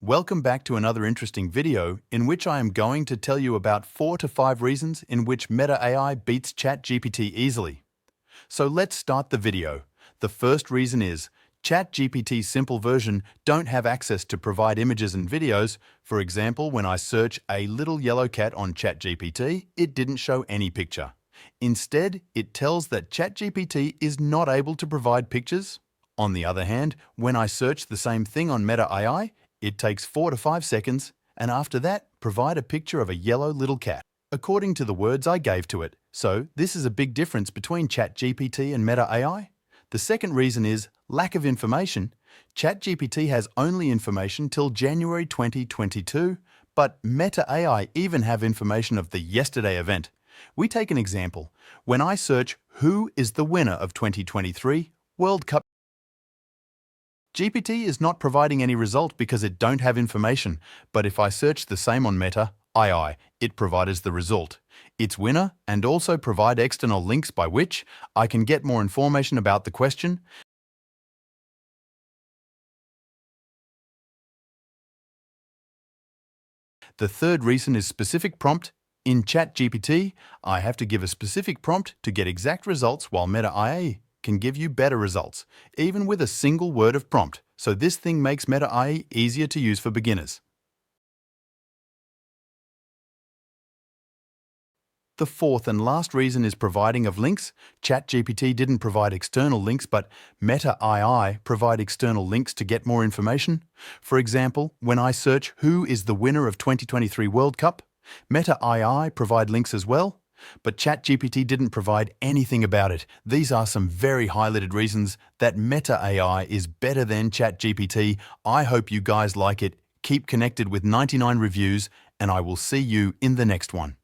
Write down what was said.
Welcome back to another interesting video in which I am going to tell you about 4 to 5 reasons in which Meta AI beats ChatGPT easily. So let's start the video. The first reason is ChatGPT's simple version don't have access to provide images and videos. For example, when I search a little yellow cat on ChatGPT, it didn't show any picture. Instead, it tells that ChatGPT is not able to provide pictures. On the other hand, when I search the same thing on Meta AI, it takes 4 to 5 seconds, and after that, provide a picture of a yellow little cat, according to the words I gave to it. So this is a big difference between ChatGPT and Meta AI. The second reason is lack of information. ChatGPT has only information till January 2022, but Meta AI even have information of the yesterday event. We take an example. When I search who is the winner of 2023 World Cup, GPT is not providing any result because it don't have information, but if I search the same on Meta AI, it provides the result. Its winner and also provide external links by which I can get more information about the question. The third reason is specific prompt. In ChatGPT, I have to give a specific prompt to get exact results, while Meta AI can give you better results, even with a single word of prompt. So this thing makes Meta AI easier to use for beginners. The fourth and last reason is providing of links. ChatGPT didn't provide external links, but Meta AI provide external links to get more information. For example, when I search who is the winner of 2023 World Cup, Meta AI provide links as well, but ChatGPT didn't provide anything about it. These are some very highlighted reasons that Meta AI is better than ChatGPT. I hope you guys like it. Keep connected with 99 Reviews, and I will see you in the next one.